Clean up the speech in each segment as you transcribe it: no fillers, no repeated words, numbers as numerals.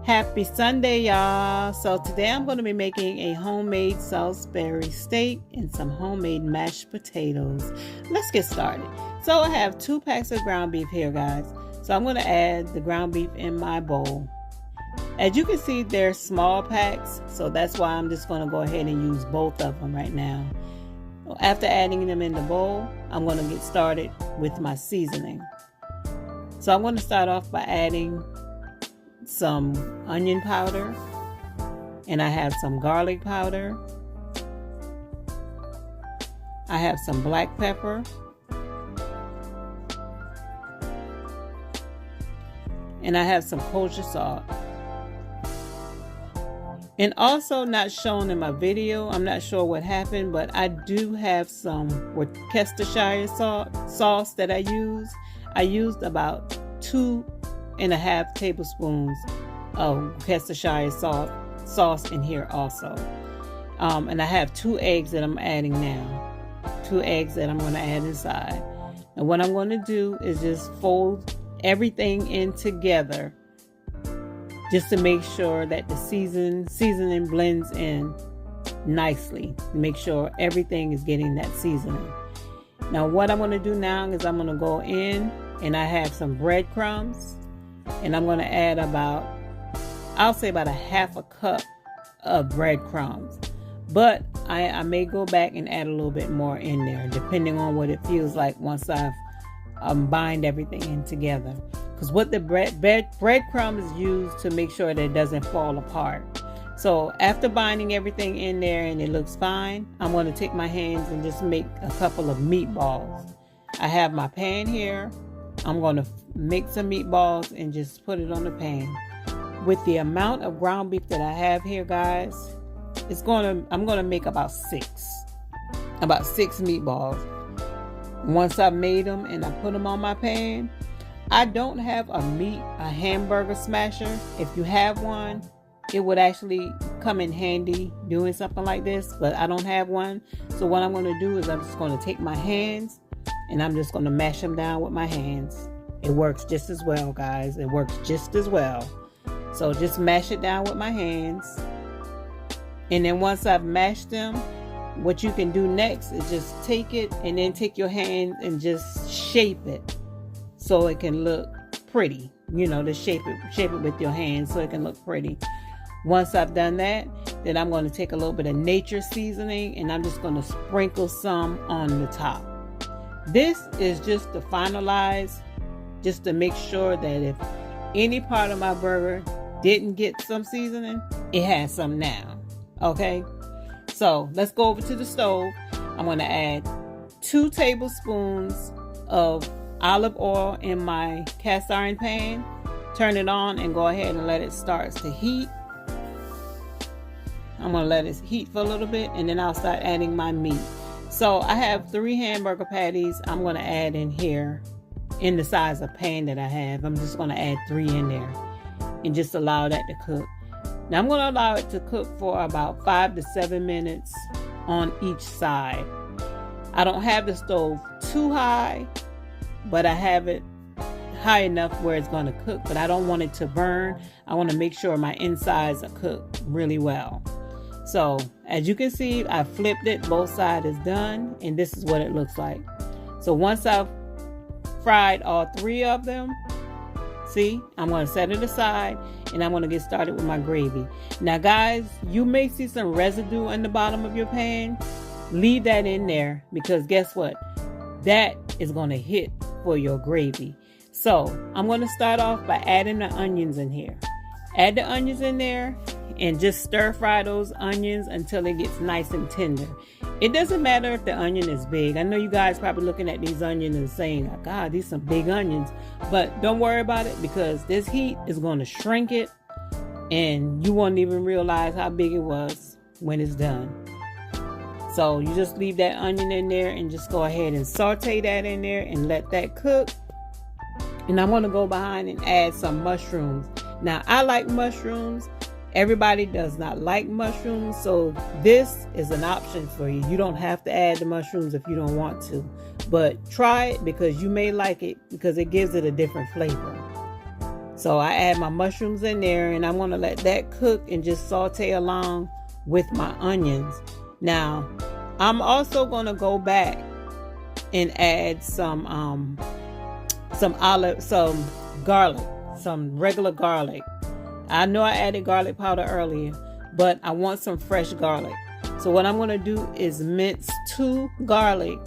Happy Sunday, y'all. So today I'm going to be making a homemade Salisbury steak and some homemade mashed potatoes. Let's get started. So I have 2 packs of ground beef here, guys. So I'm going to add the ground beef in my bowl. As you can see, they're small packs, so that's why I'm just going to go ahead and use both of them right now. After adding them in the bowl, I'm going to get started with my seasoning. So I'm going to start off by adding some onion powder, and I have some garlic powder. I have some black pepper, and I have some kosher salt. And also not shown in my video, I'm not sure what happened, but I do have some Worcestershire sauce that I use. I used about 2.5 tablespoons of Worcestershire sauce in here also. And I have 2 eggs that I'm adding now. 2 eggs that I'm going to add inside. And what I'm going to do is just fold everything in together, just to make sure that the seasoning blends in nicely. Make sure everything is getting that seasoning. Now what I'm going to do now is I'm going to go in, and I have some breadcrumbs, and I'm going to add I'll say about a half a cup of breadcrumbs. But I may go back and add a little bit more in there, depending on what it feels like once I've bind everything in together. Because what the breadcrumb is used to make sure that it doesn't fall apart. So after binding everything in there and it looks fine, I'm going to take my hands and just make a couple of meatballs. I have my pan here. I'm going to make some meatballs and just put it on the pan. With the amount of ground beef that I have here, guys, I'm going to make about 6 meatballs. Once I've made them and I put them on my pan, I don't have a hamburger smasher. If you have one, it would actually come in handy doing something like this, but I don't have one. So what I'm going to do is I'm just going to take my hands and I'm just going to mash them down with my hands. It works just as well, guys. It works just as well. So just mash it down with my hands. And then once I've mashed them, what you can do next is just take it and then take your hand and just shape it so it can look pretty. You know, to shape it with your hands so it can look pretty. Once I've done that, then I'm going to take a little bit of nature seasoning and I'm just going to sprinkle some on the top. This is just to finalize, just to make sure that if any part of my burger didn't get some seasoning, it has some now. Okay? So let's go over to the stove. I'm going to add 2 tablespoons of olive oil in my cast iron pan. Turn it on and go ahead and let it start to heat. I'm going to let it heat for a little bit and then I'll start adding my meat. So I have 3 hamburger patties I'm going to add in here in the size of pan that I have. I'm just going to add 3 in there and just allow that to cook. Now I'm going to allow it to cook for about 5 to 7 minutes on each side. I don't have the stove too high, but I have it high enough where it's going to cook, but I don't want it to burn. I want to make sure my insides are cooked really well. So as you can see, I flipped it, both sides is done, and this is what it looks like. So once I've fried all 3 of them, see, I'm going to set it aside and I'm going to get started with my gravy. Now guys, you may see some residue in the bottom of your pan. Leave that in there because guess what? That is going to hit for your gravy. So I'm going to start off by adding the onions in here. Add the onions in there and just stir fry those onions until it gets nice and tender. It doesn't matter if the onion is big. I know you guys probably looking at these onions and saying, oh, God, these are some big onions. But don't worry about it because this heat is going to shrink it and you won't even realize how big it was when it's done. So you just leave that onion in there and just go ahead and saute that in there and let that cook. And I'm going to go behind and add some mushrooms. Now I like mushrooms. Everybody does not like mushrooms, so this is an option for you. You don't have to add the mushrooms if you don't want to, but try it because you may like it because it gives it a different flavor. So I add my mushrooms in there, and I'm going to let that cook and just saute along with my onions. Now, I'm also going to go back and add some garlic, some regular garlic. I know I added garlic powder earlier, but I want some fresh garlic. So what I'm going to do is mince 2 garlic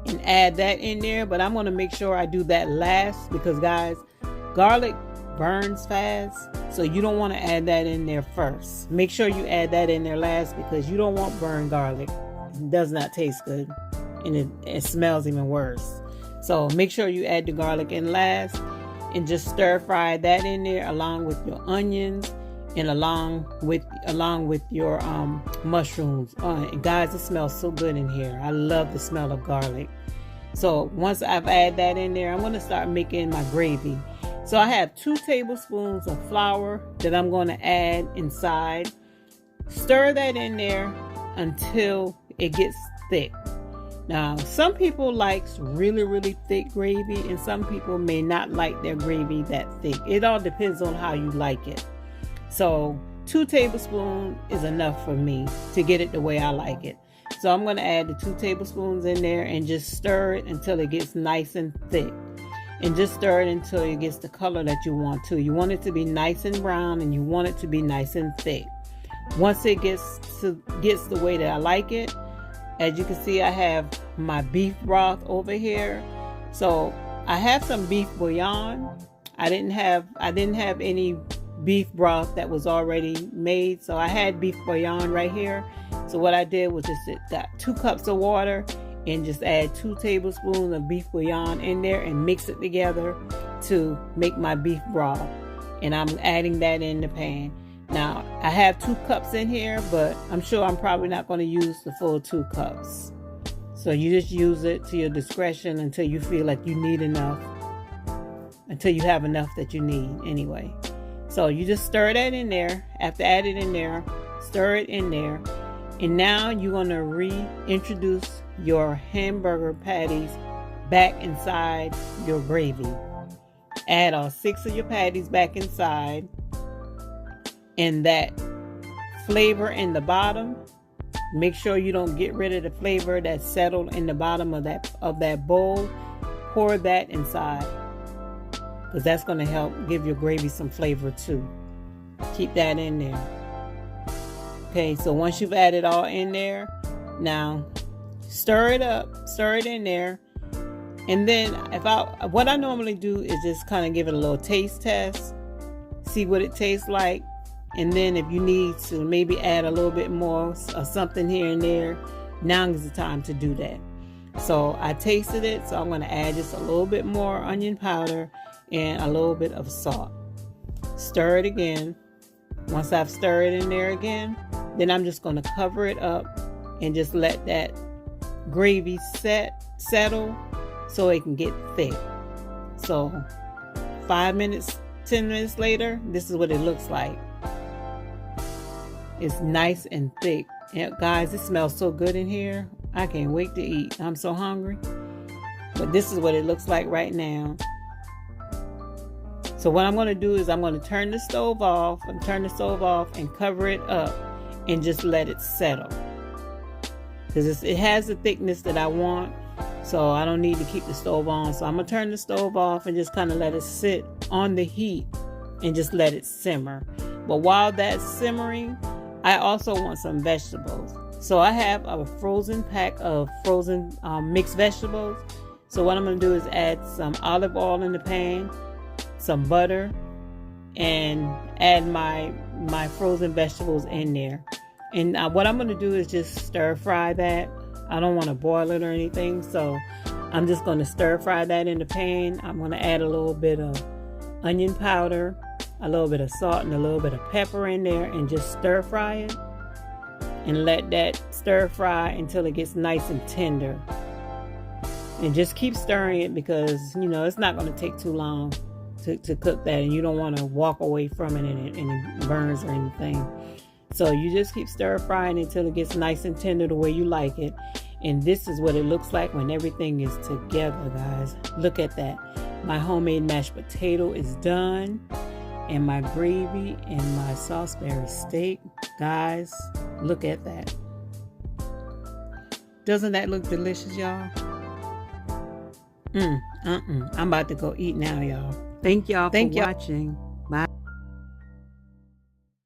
and add that in there, but I'm going to make sure I do that last because, guys, garlic burns fast, so you don't want to add that in there first. Make sure you add that in there last because you don't want burned garlic. It does not taste good, and it smells even worse. So make sure you add the garlic in last and just stir fry that in there along with your onions and along with your mushrooms. And guys, it smells so good in here. I love the smell of garlic. So once I've added that in there, I'm going to start making my gravy. So I have 2 tablespoons of flour that I'm going to add inside. Stir that in there until it gets thick. Now, some people like really, really thick gravy, and some people may not like their gravy that thick. It all depends on how you like it. So 2 tablespoons is enough for me to get it the way I like it. So I'm going to add the 2 tablespoons in there and just stir it until it gets nice and thick. And just stir it until it gets the color that you want to. You want it to be nice and brown, and you want it to be nice and thick. Once it gets the way that I like it, as you can see, I have my beef broth over here. So I have some beef bouillon. I didn't have any beef broth that was already made, so I had beef bouillon right here. So what I did was just got 2 cups of water and just add 2 tablespoons of beef bouillon in there and mix it together to make my beef broth. And I'm adding that in the pan. Now, I have 2 cups in here, but I'm sure I'm probably not going to use the full 2 cups. So you just use it to your discretion until you feel like you need enough, until you have enough that you need anyway. So you just stir that in there. After add it in there, stir it in there. And now you're going to reintroduce your hamburger patties back inside your gravy. Add all 6 of your patties back inside. And that flavor in the bottom, make sure you don't get rid of the flavor that's settled in the bottom of that bowl. Pour that inside, because that's going to help give your gravy some flavor too. Keep that in there. Okay, so once you've added all in there, now stir it up, stir it in there. And then what I normally do is just kind of give it a little taste test, see what it tastes like. And then if you need to maybe add a little bit more or something here and there, now is the time to do that. So I tasted it, so I'm going to add just a little bit more onion powder and a little bit of salt. Stir it again. Once I've stirred it in there again, then I'm just going to cover it up and just let that gravy settle so it can get thick. So 5 minutes, 10 minutes later, this is what it looks like. It's nice and thick. And guys, it smells so good in here. I can't wait to eat. I'm so hungry. But this is what it looks like right now. So what I'm going to do is I'm going to turn the stove off and cover it up and just let it settle. Because it has the thickness that I want. So I don't need to keep the stove on. So I'm going to turn the stove off and just kind of let it sit on the heat and just let it simmer. But while that's simmering, I also want some vegetables. So I have a frozen pack of frozen mixed vegetables. So what I'm going to do is add some olive oil in the pan, some butter, and add my frozen vegetables in there. And what I'm going to do is just stir fry that. I don't want to boil it or anything, so I'm just going to stir fry that in the pan. I'm going to add a little bit of onion powder, a little bit of salt, and a little bit of pepper in there, and just stir fry it. And let that stir fry until it gets nice and tender. And just keep stirring it because, it's not going to take too long to cook that. And you don't want to walk away from it and it burns or anything. So you just keep stir frying until it gets nice and tender the way you like it. And this is what it looks like when everything is together, guys. Look at that. My homemade mashed potato is done. and my gravy and my Salisbury steak. Guys, look at that. Doesn't that look delicious, y'all? I'm about to go eat now, y'all. Thank y'all for watching. Bye.